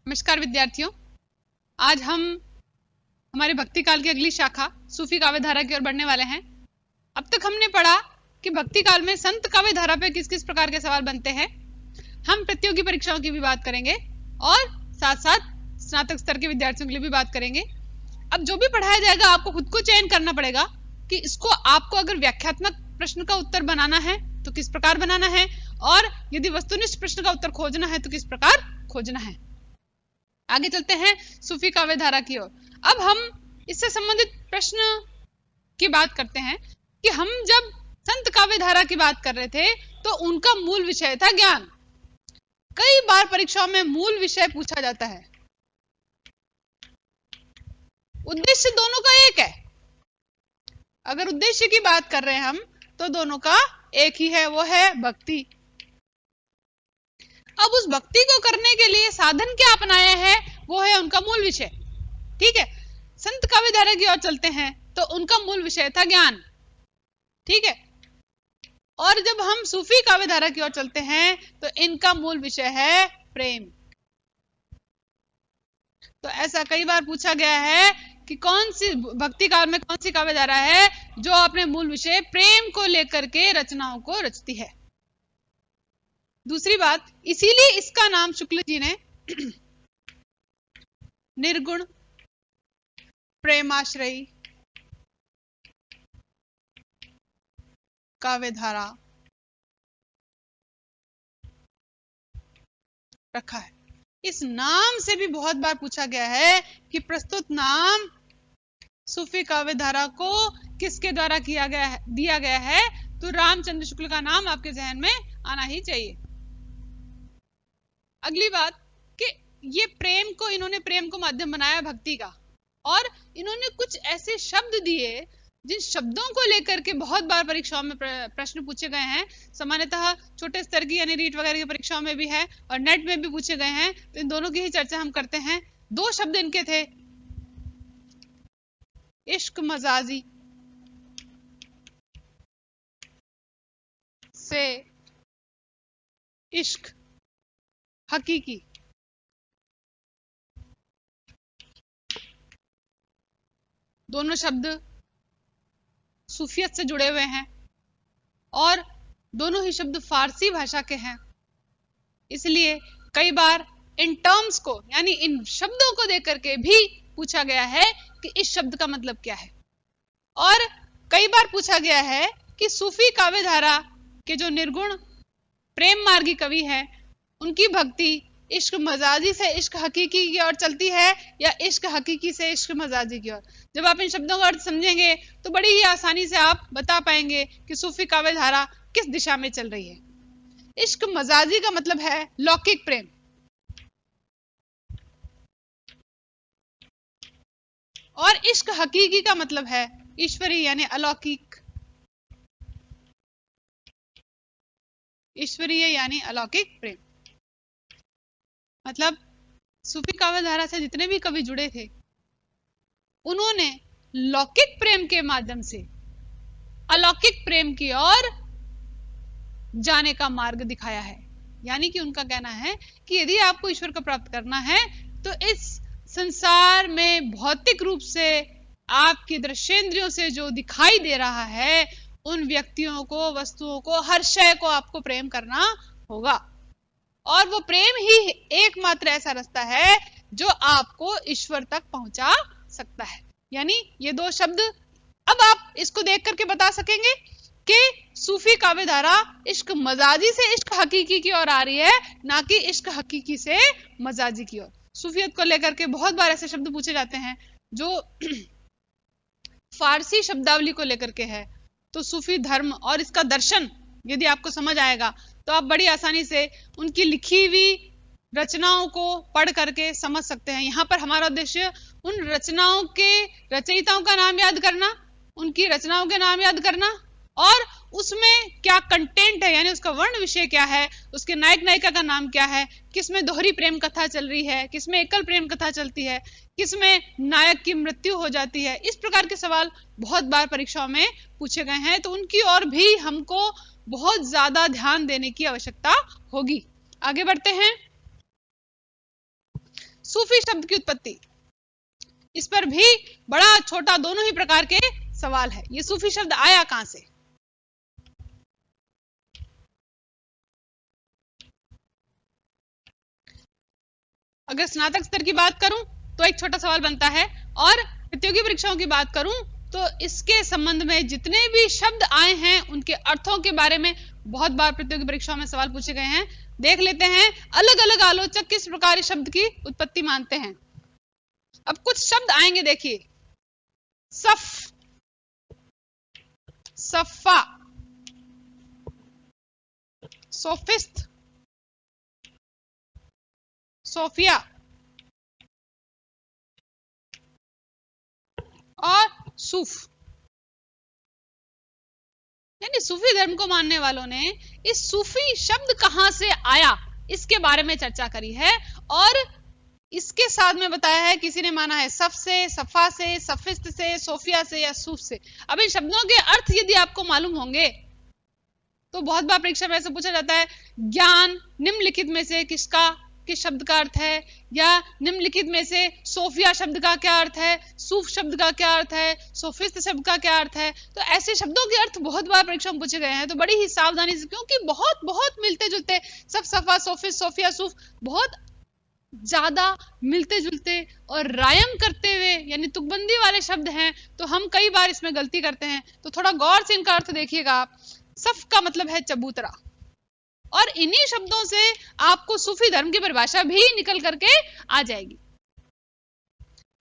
नमस्कार विद्यार्थियों। आज हम हमारे भक्ति काल की अगली शाखा सूफी काव्य धारा की ओर बढ़ने वाले हैं। अब तक हमने पढ़ा कि भक्ति काल में संत काव्य धारा पे किस किस प्रकार के सवाल बनते हैं। हम प्रतियोगी परीक्षाओं की भी बात करेंगे और साथ साथ स्नातक स्तर के विद्यार्थियों के लिए भी बात करेंगे। अब जो भी पढ़ाया जाएगा आपको खुद को चयन करना पड़ेगा कि इसको आपको अगर व्याख्यात्मक प्रश्न का उत्तर बनाना है तो किस प्रकार बनाना है, और यदि वस्तुनिष्ठ प्रश्न का उत्तर खोजना है तो किस प्रकार खोजना है। आगे चलते हैं सूफी काव्य धारा की ओर। अब हम इससे संबंधित प्रश्न की बात करते हैं कि हम जब संत काव्य धारा की बात कर रहे थे तो उनका मूल विषय था ज्ञान। कई बार परीक्षाओं में मूल विषय पूछा जाता है। उद्देश्य दोनों का एक है। अगर उद्देश्य की बात कर रहे हैं हम तो दोनों का एक ही है, वो है भक्ति। अब उस भक्ति को करने के लिए साधन क्या अपनाया है वो है उनका मूल विषय। ठीक है, संत काव्य धारा की ओर चलते हैं तो उनका मूल विषय था ज्ञान। ठीक है, और जब हम सूफी काव्य धारा की ओर चलते हैं तो इनका मूल विषय है प्रेम। तो ऐसा कई बार पूछा गया है कि कौन सी भक्ति काल में कौन सी काव्य धारा है जो अपने मूल विषय प्रेम को लेकर के रचनाओं को रचती है। दूसरी बात, इसीलिए इसका नाम शुक्ल जी ने निर्गुण प्रेमाश्रयी काव्य धारा रखा है। इस नाम से भी बहुत बार पूछा गया है कि प्रस्तुत नाम सूफी काव्य धारा को किसके द्वारा दिया गया है, तो रामचंद्र शुक्ल का नाम आपके जहन में आना ही चाहिए। अगली बात कि ये इन्होंने प्रेम को माध्यम बनाया भक्ति का, और इन्होंने कुछ ऐसे शब्द दिए जिन शब्दों को लेकर के बहुत बार परीक्षाओं में प्रश्न पूछे गए हैं। सामान्यतः छोटे स्तर की यानी रीट वगैरह की परीक्षाओं में भी है और नेट में भी पूछे गए हैं, तो इन दोनों की ही चर्चा हम करते हैं। दो शब्द इनके थे, इश्क मजाजी से इश्क हकीकी। दोनों शब्द सूफियत से जुड़े हुए हैं और दोनों ही शब्द फारसी भाषा के हैं। इसलिए कई बार इन टर्म्स को यानी इन शब्दों को देकर के भी पूछा गया है कि इस शब्द का मतलब क्या है। और कई बार पूछा गया है कि सूफी काव्य धारा के जो निर्गुण प्रेम मार्गी कवि हैं उनकी भक्ति इश्क मजाजी से इश्क हकीकी की ओर चलती है या इश्क हकीकी से इश्क मजाजी की ओर। जब आप इन शब्दों का अर्थ समझेंगे तो बड़ी ही आसानी से आप बता पाएंगे कि सूफी काव्य धारा किस दिशा में चल रही है। इश्क मजाजी का मतलब है लौकिक प्रेम, और इश्क हकीकी का मतलब है ईश्वरीय यानी अलौकिक। ईश्वरीय यानी अलौकिक प्रेम मतलब सूफी काव्य धारा से जितने भी कवि जुड़े थे उन्होंने लौकिक प्रेम के माध्यम से अलौकिक प्रेम की ओर जाने का मार्ग दिखाया है। यानी कि उनका कहना है कि यदि आपको ईश्वर को प्राप्त करना है तो इस संसार में भौतिक रूप से आपकी दृश्येंद्रियों से जो दिखाई दे रहा है उन व्यक्तियों को, वस्तुओं को, हर शय को आपको प्रेम करना होगा, और वो प्रेम ही एकमात्र ऐसा रास्ता है जो आपको ईश्वर तक पहुंचा सकता है। यानी ये दो शब्द अब आप इसको देख करके बता सकेंगे कि सूफी काव्य धारा इश्क मजाजी से इश्क हकीकी की ओर आ रही है, ना कि इश्क हकीकी से मजाजी की ओर। सूफियत को लेकर के बहुत बार ऐसे शब्द पूछे जाते हैं जो फारसी शब्दावली को लेकर के है। तो सूफी धर्म और इसका दर्शन यदि आपको समझ आएगा तो आप बड़ी आसानी से उनकी लिखी हुई रचनाओं को पढ़ करके समझ सकते हैं। यहाँ पर हमारा उद्देश्य उन रचनाओं के रचयिताओं का नाम याद करना, उनकी रचनाओं के नाम याद करना, और उसमें क्या कंटेंट है यानी उसका वर्ण विषय क्या है, उसके नायक नायिका का नाम क्या है, किसमें दोहरी प्रेम कथा चल रही है, किसमें एकल प्रेम कथा चलती है, किसमें नायक की मृत्यु हो जाती है। इस प्रकार के सवाल बहुत बार परीक्षाओं में पूछे गए हैं, तो उनकी ओर भी हमको बहुत ज्यादा ध्यान देने की आवश्यकता होगी। आगे बढ़ते हैं। सूफी शब्द की उत्पत्ति, इस पर भी बड़ा छोटा दोनों ही प्रकार के सवाल है। ये सूफी शब्द आया कहां से? अगर स्नातक स्तर की बात करूं तो एक छोटा सवाल बनता है, और प्रतियोगी परीक्षाओं की बात करूं तो इसके संबंध में जितने भी शब्द आए हैं उनके अर्थों के बारे में बहुत बार प्रतियोगी परीक्षाओं में सवाल पूछे गए हैं। देख लेते हैं अलग अलग आलोचक किस प्रकार इस शब्द की उत्पत्ति मानते हैं। अब कुछ शब्द आएंगे, देखिए, सफ, सफा, सोफिस्ट, सोफिया और सूफ। यानी सूफी धर्म को मानने वालों ने इस सूफी शब्द कहां से आया इसके बारे में चर्चा करी है, और इसके साथ में बताया है किसी ने माना है सफ से, सफा से, सफिस्ट से, सोफिया से या सूफ से। अब इन शब्दों के अर्थ यदि आपको मालूम होंगे तो बहुत बार परीक्षा में ऐसा पूछा जाता है, ज्ञान निम्नलिखित में से किस शब्द का अर्थ है, या निम्नलिखित में से सोफिया शब्द का क्या अर्थ है, सूफ शब्द का क्या अर्थ है, सोफिस्ट शब्द का क्या अर्थ है। तो ऐसे शब्दों के अर्थ बहुत बार परीक्षा में पूछे गए हैं, तो बड़ी ही सावधानी से, क्योंकि बहुत बहुत मिलते जुलते, सब, सफा, सोफिस्ट, सोफिया, सूफ बहुत ज्यादा मिलते जुलते और रायम करते हुए यानी तुकबंदी वाले शब्द हैं, तो हम कई बार इसमें गलती करते हैं। तो थोड़ा गौर से इनका अर्थ देखिएगा आप। सफ का मतलब है चबूतरा, और इन्हीं शब्दों से आपको सूफी धर्म की परिभाषा भी निकल करके आ जाएगी।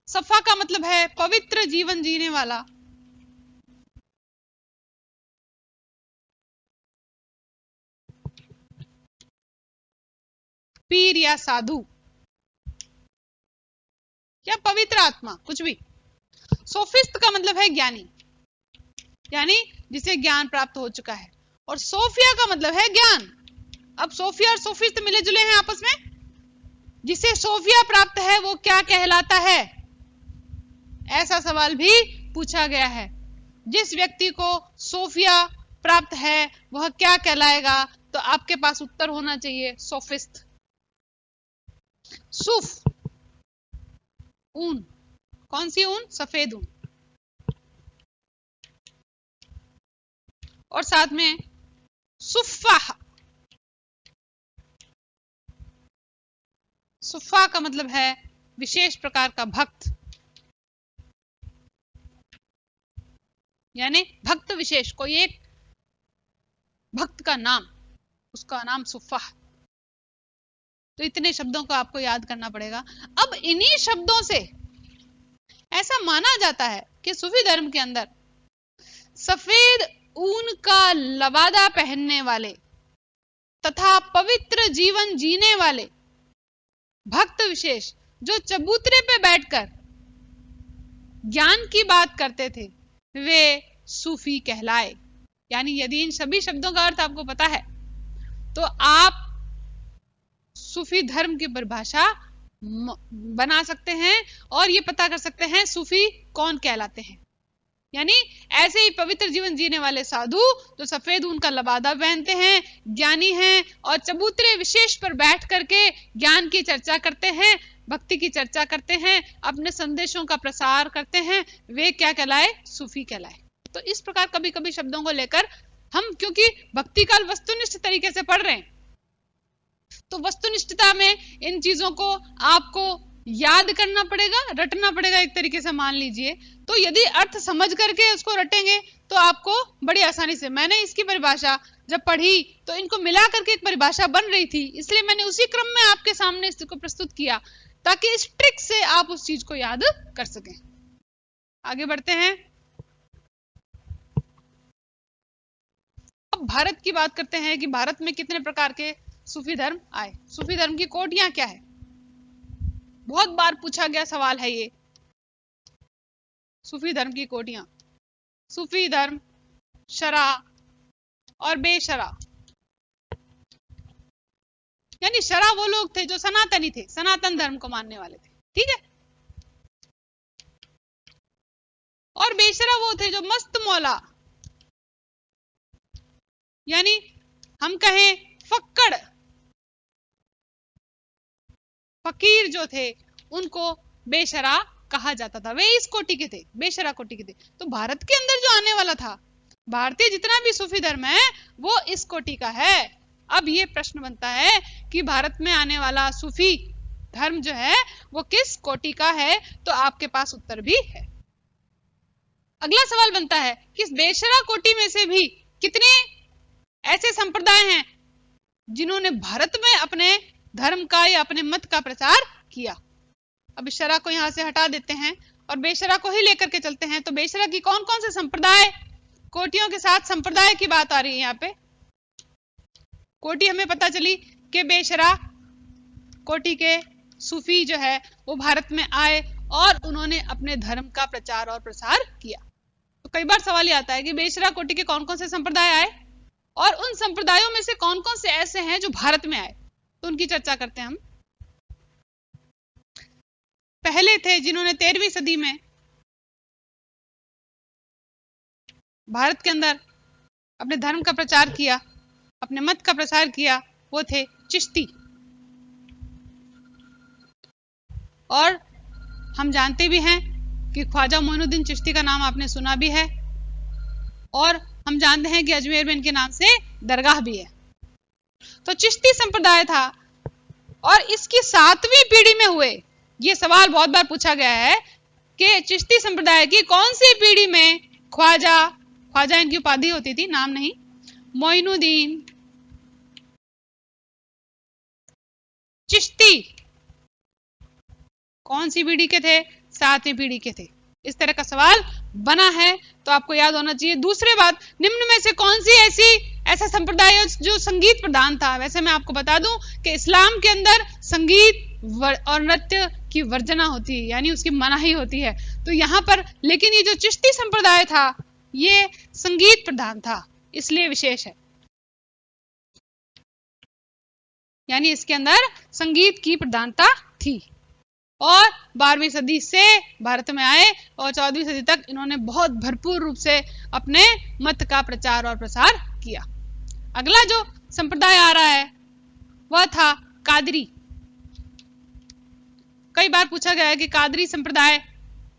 सफा का मतलब है पवित्र जीवन जीने वाला, पीर या साधु या पवित्र आत्मा, कुछ भी। सोफिस्ट का मतलब है ज्ञानी, यानी जिसे ज्ञान प्राप्त हो चुका है, और सोफिया का मतलब है ज्ञान। अब सोफिया और सोफिस्ट मिले जुले हैं आपस में। जिसे सोफिया प्राप्त है वो क्या कहलाता है, ऐसा सवाल भी पूछा गया है। जिस व्यक्ति को सोफिया प्राप्त है वह क्या कहलाएगा, तो आपके पास उत्तर होना चाहिए सोफिस्ट। सूफ, ऊन, कौन सी ऊन? सफेद ऊन, और साथ में सुफ्फा, सुफ्फा का मतलब है विशेष प्रकार का भक्त, यानी भक्त विशेष, कोई एक भक्त का नाम, उसका नाम सुफ्फा। तो इतने शब्दों को आपको याद करना पड़ेगा। अब इन्हीं शब्दों से ऐसा माना जाता है कि सूफी धर्म के अंदर सफेद ऊन का लबादा पहनने वाले तथा पवित्र जीवन जीने वाले भक्त विशेष जो चबूतरे पे बैठकर ज्ञान की बात करते थे वे सूफी कहलाए। यानी यदि इन सभी शब्दों का अर्थ आपको पता है तो आप सूफी धर्म की परिभाषा बना सकते हैं और ये पता कर सकते हैं सूफी कौन कहलाते हैं। यानी ऐसे ही पवित्र जीवन जीने वाले साधु जो सफेद ऊन का लबादा पहनते हैं, ज्ञानी हैं और चबूतरे विशेष पर बैठ करके ज्ञान की चर्चा करते हैं, भक्ति की चर्चा करते हैं, अपने संदेशों का प्रसार करते हैं, वे क्या कहलाए? सूफी कहलाए। तो इस प्रकार कभी कभी शब्दों को लेकर हम, क्योंकि भक्ति काल वस्तुनिष्ठ तरीके से पढ़ रहे हैं, तो वस्तुनिष्ठता में इन चीजों को आपको याद करना पड़ेगा, रटना पड़ेगा एक तरीके से, मान लीजिए। तो यदि अर्थ समझ करके उसको रटेंगे तो आपको बड़ी आसानी से, मैंने इसकी परिभाषा जब पढ़ी तो इनको मिला करके एक परिभाषा बन रही थी, इसलिए मैंने उसी क्रम में आपके सामने इसको प्रस्तुत किया ताकि इस ट्रिक से आप उस चीज को याद कर सकें। आगे बढ़ते हैं। अब भारत की बात करते हैं कि भारत में कितने प्रकार के सूफी धर्म आए, सूफी धर्म की कोटियां क्या है। बहुत बार पूछा गया सवाल है ये, सूफी धर्म की कोटियां। सूफी धर्म शरा और बेशरा, यानी शरा वो लोग थे जो सनातनी थे, सनातन धर्म को मानने वाले थे, ठीक है, और बेशरा वो थे जो मस्त मौला, यानी हम कहें फक्कड़, फकीर जो थे उनको बेशरा कहा जाता था। वे इस कोटि के थे, बेशरा कोटि के थे। तो भारत के अंदर जो आने वाला था, भारतीय जितना भी सूफी धर्म है वो इस कोटि का है। अब ये प्रश्न बनता है कि भारत में आने वाला सूफी धर्म जो है वो किस कोटि का है, तो आपके पास उत्तर भी है। अगला सवाल बनता है कि इस बेशरा कोटि में से भी कितने ऐसे संप्रदाय हैं जिन्होंने भारत में अपने धर्म का या अपने मत का प्रचार किया। अब शरा को यहां से हटा देते हैं और बेशरा को ही लेकर के चलते हैं। तो बेशरा की कौन कौन से संप्रदाय, कोटियों के साथ संप्रदाय की बात आ रही है। यहाँ पे कोटि हमें पता चली कि बेशरा कोटि के सूफी जो है वो भारत में आए और उन्होंने अपने धर्म का प्रचार और प्रसार किया। तो कई बार सवाल ये आता है कि बेशरा कोटि के कौन कौन से संप्रदाय आए और उन संप्रदायों में से कौन कौन से ऐसे हैं जो भारत में आए, तो उनकी चर्चा करते हैं हम। पहले थे जिन्होंने 13वीं सदी में भारत के अंदर अपने धर्म का प्रचार किया, अपने मत का प्रसार किया, वो थे चिश्ती। और हम जानते भी हैं कि ख्वाजा मोइनुद्दीन चिश्ती का नाम आपने सुना भी है, और हम जानते हैं कि अजमेर में इनके नाम से दरगाह भी है। तो चिश्ती संप्रदाय था और इसकी 7वीं पीढ़ी में हुए। ये सवाल बहुत बार पूछा गया है कि चिश्ती संप्रदाय की कौन सी पीढ़ी में ख्वाजा इनकी उपाधि होती थी, नाम नहीं, मोइनुद्दीन चिश्ती कौन सी पीढ़ी के थे, 7वीं पीढ़ी के थे। इस तरह का सवाल बना है तो आपको याद होना चाहिए। दूसरी बात, निम्न में से कौन सी ऐसा संप्रदाय जो संगीत प्रधान था। वैसे मैं आपको बता दूं कि इस्लाम के अंदर संगीत और नृत्य की वर्जना होती है, यानी उसकी मनाही होती है। तो यहाँ पर लेकिन ये जो चिश्ती संप्रदाय था ये संगीत प्रधान था, इसलिए विशेष है, यानी इसके अंदर संगीत की प्रधानता थी। और 12वीं सदी से भारत में आए और 14वीं सदी तक इन्होंने बहुत भरपूर रूप से अपने मत का प्रचार और प्रसार किया। अगला जो संप्रदाय आ रहा है वह था कादरी। कई बार पूछा गया है कि कादरी संप्रदाय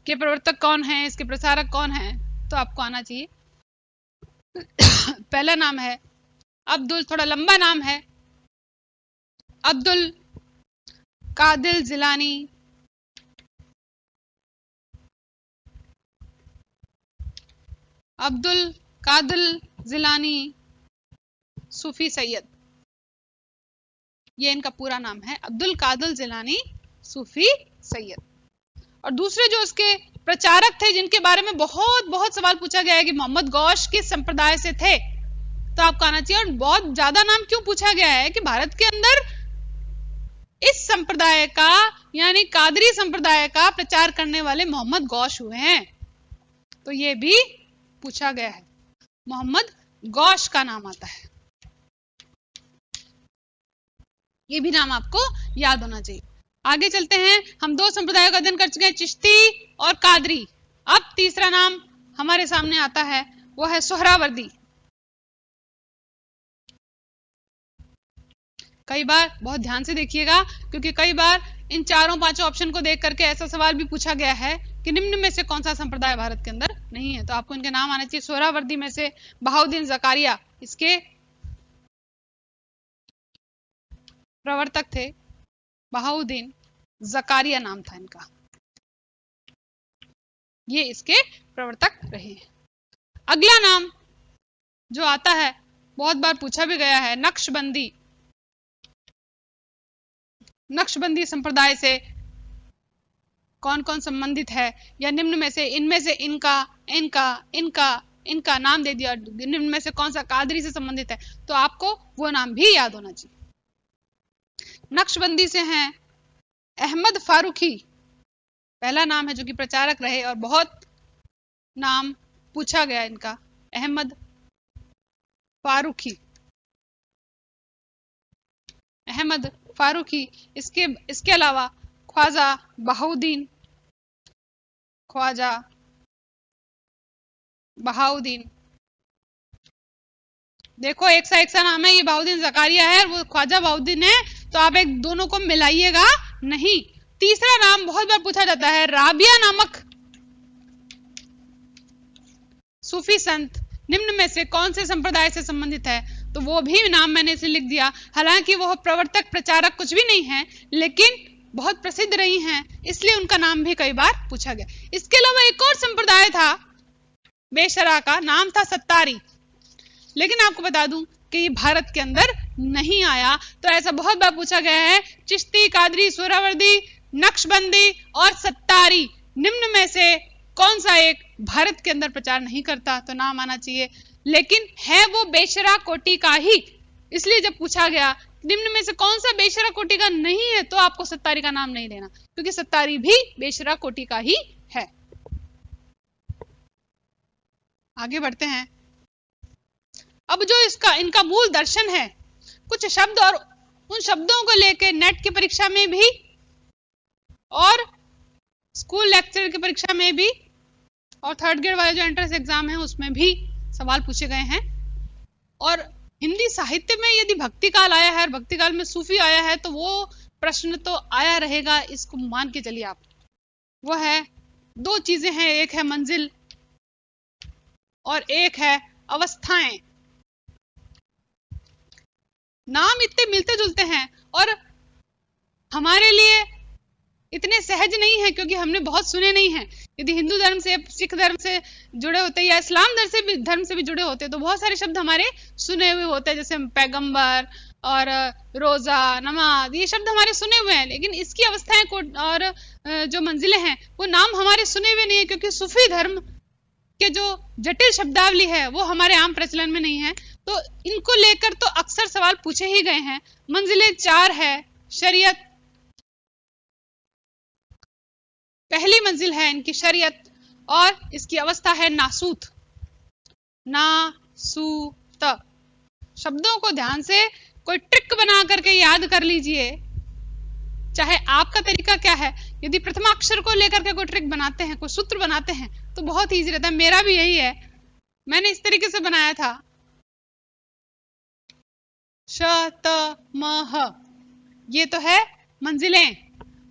के प्रवर्तक कौन हैं, इसके प्रसारक कौन हैं, तो आपको आना चाहिए। पहला नाम है अब्दुल, थोड़ा लंबा नाम है, अब्दुल कादिर जिलानी। अब्दुल कादिर जिलानी सूफी सैयद, ये इनका पूरा नाम है, अब्दुल कादिर जिलानी सूफी सैयद। और दूसरे जो इसके प्रचारक थे जिनके बारे में बहुत बहुत सवाल पूछा गया है कि मोहम्मद गौश किस संप्रदाय से थे, तो आपको आना चाहिए। और बहुत ज्यादा नाम क्यों पूछा गया है कि भारत के अंदर इस संप्रदाय का यानी कादरी संप्रदाय का प्रचार करने वाले मोहम्मद गौश हुए हैं, तो ये भी पूछा गया है, मोहम्मद गौश का नाम आता है, ये भी नाम आपको याद होना चाहिए। आगे चलते हैं, हम 2 संप्रदायों का अध्ययन कर चुके हैं, चिश्ती और कादरी। अब तीसरा नाम हमारे सामने आता है, वो है सोहरावर्दी। कई बार बहुत ध्यान से देखिएगा क्योंकि कई बार इन 4-5 ऑप्शन को देख करके ऐसा सवाल भी पूछा गया है कि निम्न में से कौन सा संप्रदाय भारत के अंदर नहीं है, तो आपको इनके नाम आने चाहिए। सोहरावर्दी में से बहाउद्दीन जकारिया इसके प्रवर्तक थे, बहाउद्दीन जकारिया नाम था इनका, ये इसके प्रवर्तक रहे हैं। अगला नाम जो आता है बहुत बार पूछा भी गया है, नक्शबंदी। नक्शबंदी संप्रदाय से कौन कौन संबंधित है, या निम्न में से इनमें से इनका इनका इनका इनका नाम दे दिया, निम्न में से कौन सा कादरी से संबंधित है, तो आपको वो नाम भी याद होना चाहिए। नक्शबंदी से हैं अहमद फारूकी, पहला नाम है जो कि प्रचारक रहे और बहुत नाम पूछा गया इनका, अहमद फारूकी, अहमद फारूकी। इसके अलावा ख्वाजा बहाउद्दीन, ख्वाजा बहाउद्दीन, देखो एक सा नाम है, ये बहाउद्दीन जकारिया है, वो ख्वाजा बहाउद्दीन है, तो आप एक दोनों को मिलाइएगा नहीं, तीसरा नाम बहुत बार पूछा जाता है, राबिया नामक सूफी संत निम्न में से कौन से संप्रदाय से संबंधित है? तो वो भी नाम मैंने इसे लिख दिया। हालांकि वो प्रवर्तक प्रचारक कुछ भी नहीं है, लेकिन बहुत प्रसिद्ध रही हैं, इसलिए उनका नाम भी कई बार पूछा गया। इसके अलावा एक और संप्रदाय था बेशरा का, नाम था सत्तारी। लेकिन आपको बता दूं कि ये भारत के अंदर नहीं आया। तो ऐसा बहुत बार पूछा गया है, चिश्ती, कादरी, सोहरावर्दी, नक्शबंदी और सत्तारी निम्न में से कौन सा एक भारत के अंदर प्रचार नहीं करता? तो नाम आना चाहिए, लेकिन है वो बेशरा कोटि का ही। इसलिए जब पूछा गया निम्न में से कौन सा बेशरा कोटि का नहीं है, तो आपको सत्तारी का नाम नहीं लेना, क्योंकि सत्तारी भी बेशरा कोटि का ही है। आगे बढ़ते हैं। अब जो इनका मूल दर्शन है, कुछ शब्द और उन शब्दों को लेकर नेट की परीक्षा में भी और स्कूल लेक्चर की परीक्षा में भी और थर्ड ग्रेड वाले जो एंट्रेंस एग्जाम है उसमें भी सवाल पूछे गए हैं। और हिंदी साहित्य में यदि भक्तिकाल आया है और भक्तिकाल में सूफी आया है, तो वो प्रश्न तो आया रहेगा, इसको मान के चलिए आप। वो है, दो चीजें हैं, एक है मंजिल और एक है अवस्थाएं। नाम इतने मिलते जुलते हैं और हमारे लिए इतने सहज नहीं है, क्योंकि हमने बहुत सुने नहीं हैं। यदि हिंदू धर्म से, सिख धर्म से जुड़े होते या इस्लाम धर्म से भी जुड़े होते, तो बहुत सारे शब्द हमारे सुने हुए होते हैं, जैसे पैगंबर और रोजा, नमाज, ये शब्द हमारे सुने हुए हैं। लेकिन इसकी अवस्थाएं और जो मंजिलें हैं, वो नाम हमारे सुने हुए नहीं है, क्योंकि सूफी धर्म के जो जटिल शब्दावली है वो हमारे आम प्रचलन में नहीं है। तो इनको लेकर तो अक्सर सवाल पूछे ही गए हैं। मंजिलें 4 है। शरीयत पहली मंजिल है इनकी शरीयत, और इसकी अवस्था है नासूत। नासूत शब्दों को ध्यान से कोई ट्रिक बना करके याद कर लीजिए, चाहे आपका तरीका क्या है। यदि प्रथमाक्षर को लेकर के कोई ट्रिक बनाते हैं, कोई सूत्र बनाते हैं, तो बहुत ईजी रहता है। मेरा भी यही है, मैंने इस तरीके से बनाया था, श त म ह, ये तो है मंजिलें,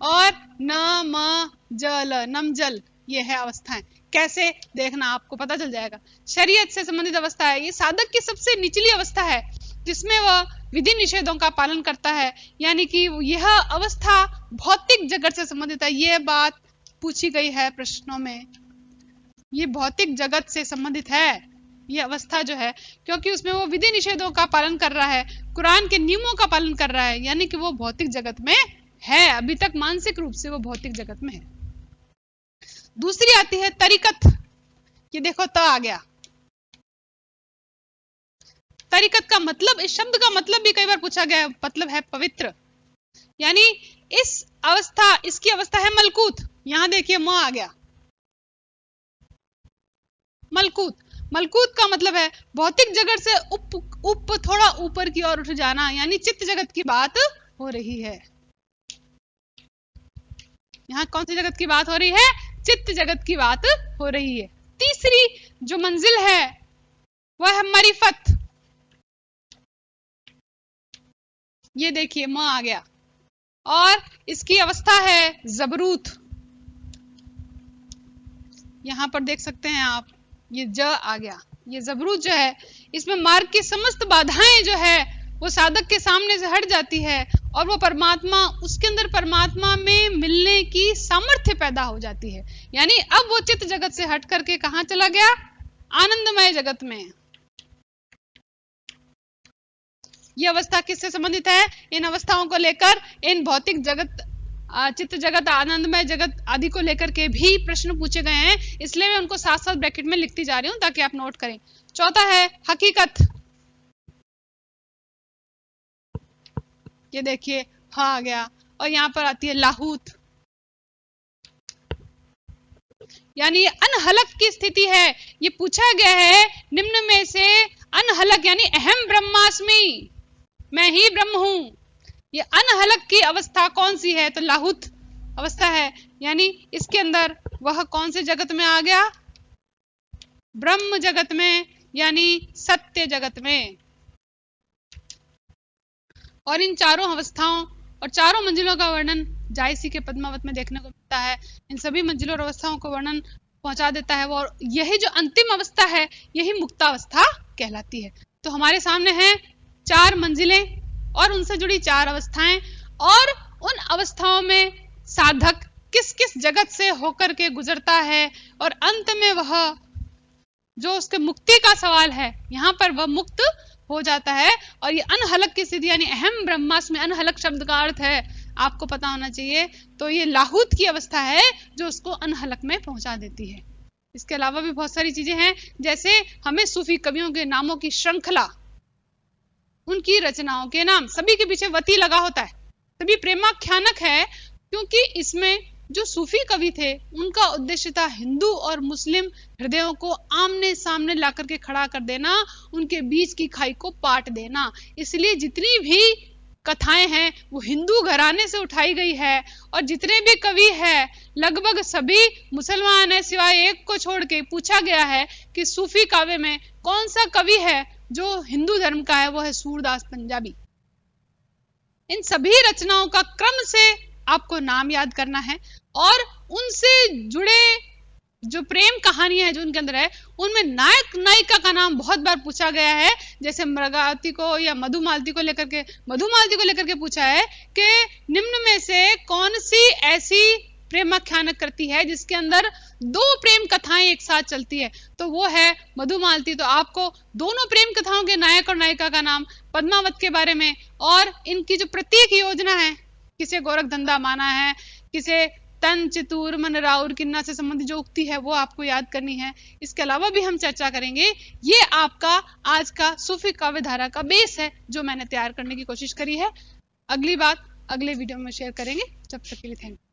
और न म जल, नमजल, ये है अवस्थाएं। कैसे देखना आपको पता चल जाएगा। शरीयत से संबंधित अवस्था है, ये साधक की सबसे निचली अवस्था है, जिसमें वह विधि निषेधों का पालन करता है, यानी कि यह अवस्था भौतिक जगत से संबंधित है। ये बात पूछी गई है प्रश्नों में, ये भौतिक जगत से संबंधित है ये अवस्था जो है, क्योंकि उसमें वो विधि निषेधों का पालन कर रहा है, कुरान के नियमों का पालन कर रहा है, यानी कि वो भौतिक जगत में है। अभी तक मानसिक रूप से वो भौतिक जगत में है। दूसरी आती है तरीकत। ये देखो, त आ गया। तरीकत का मतलब, इस शब्द का मतलब भी कई बार पूछा गया, मतलब है पवित्र, यानी इस अवस्था, इसकी अवस्था है मलकूत। यहां देखिए म आ गया, मलकूत। मलकूत का मतलब है भौतिक जगत से उप थोड़ा ऊपर की ओर उठ जाना, यानी चित्त जगत की बात हो रही है। यहाँ कौन सी जगत की बात हो रही है? चित्त जगत की बात हो रही है। तीसरी जो मंजिल है वह है मरीफत। ये देखिए म आ गया, और इसकी अवस्था है जबरूत। यहां पर देख सकते हैं आप, ये ज आ गया। ये जबरूत जो है, इसमें मार्ग की समस्त बाधाएं जो है वो साधक के सामने से हट जाती है, और वो परमात्मा, उसके अंदर परमात्मा में मिलने की सामर्थ्य पैदा हो जाती है। यानी अब वो चित्त जगत से हट करके कहां चला गया? आनंदमय जगत में। ये अवस्था किससे संबंधित है? इन अवस्थाओं को लेकर, इन भौतिक जगत, चित्त जगत, आनंदमय जगत आदि को लेकर के भी प्रश्न पूछे गए हैं, इसलिए मैं उनको साथ साथ ब्रैकेट में लिखती जा रही हूं ताकि आप नोट करें। चौथा है हकीकत। ये देखिए हाँ आ गया, और यहां पर आती है लाहूत, यानी अनहलक की स्थिति है। ये पूछा गया है निम्न में से अनहलक, यानी अहम ब्रह्मास्मि, मैं ही ब्रह्म हूं, ये अनहलक की अवस्था कौन सी है? तो लाहूत अवस्था है, यानी इसके अंदर वह कौन से जगत में आ गया? ब्रह्म जगत में, यानी सत्य जगत में। और इन चारों अवस्थाओं और चारों मंजिलों का वर्णन जायसी के पद्मावत में देखने को मिलता है। इन सभी मंजिलों और अवस्थाओं को वर्णन पहुंचा देता है वो, और यही जो अंतिम अवस्था है यही मुक्तावस्था कहलाती है। तो हमारे सामने है 4 मंजिलें और उनसे जुड़ी 4 अवस्थाएं, और उन अवस्थाओं में साधक किस किस जगत से होकर के गुजरता है, और अंत में वह जो उसके मुक्ति का सवाल है यहाँ पर वह मुक्त हो जाता है। और ये अनहलक की स्थिति यानी अहम ब्रह्मास्मि, अनहलक शब्द का अर्थ है आपको पता होना चाहिए, तो ये लाहूत की अवस्था है जो उसको अनहलक में पहुंचा देती है। इसके अलावा भी बहुत सारी चीजें हैं, जैसे हमें सूफी कवियों के नामों की श्रृंखला, उनकी रचनाओं के नाम, सभी के पीछे वती लगा होता है, सभी प्रेमाख्यानक है, क्योंकि इसमें जो सूफी कवि थे उनका उद्देश्य था हिंदू और मुस्लिम हृदयों को आमने सामने लाकर के खड़ा कर देना, उनके बीच की खाई को पाट देना। इसलिए जितनी भी कथाएं हैं वो हिंदू घराने से उठाई गई है, और जितने भी कवि हैं लगभग सभी मुसलमान है सिवाय एक को छोड़ के। पूछा गया है कि सूफी काव्य में कौन सा कवि है जो हिंदू धर्म का है, वो है सूरदास पंजाबी। इन सभी रचनाओं का क्रम से आपको नाम याद करना है, और उनसे जुड़े जो प्रेम कहानियां है जो उनके अंदर है उनमें नायक नायिका का नाम बहुत बार पूछा गया है। जैसे मृगावती को या मधुमालती को लेकर के पूछा है कि निम्न में से कौन सी ऐसी प्रेमाख्यानक करती है जिसके अंदर 2 प्रेम कथाएं एक साथ चलती है, तो वो है मधुमालती। तो आपको दोनों प्रेम कथाओं के नायक और नायिका का नाम, पद्मावत के बारे में, और इनकी जो प्रत्येक योजना है, किसे गोरख धंधा माना है, किसे तन चितूर मन राउर किन्ना से संबंधित जो उक्ति है वो आपको याद करनी है। इसके अलावा भी हम चर्चा करेंगे। ये आपका आज का सूफी काव्य धारा का बेस है जो मैंने तैयार करने की कोशिश करी है। अगली बात अगले वीडियो में शेयर करेंगे। जब तक के लिए थैंक यू।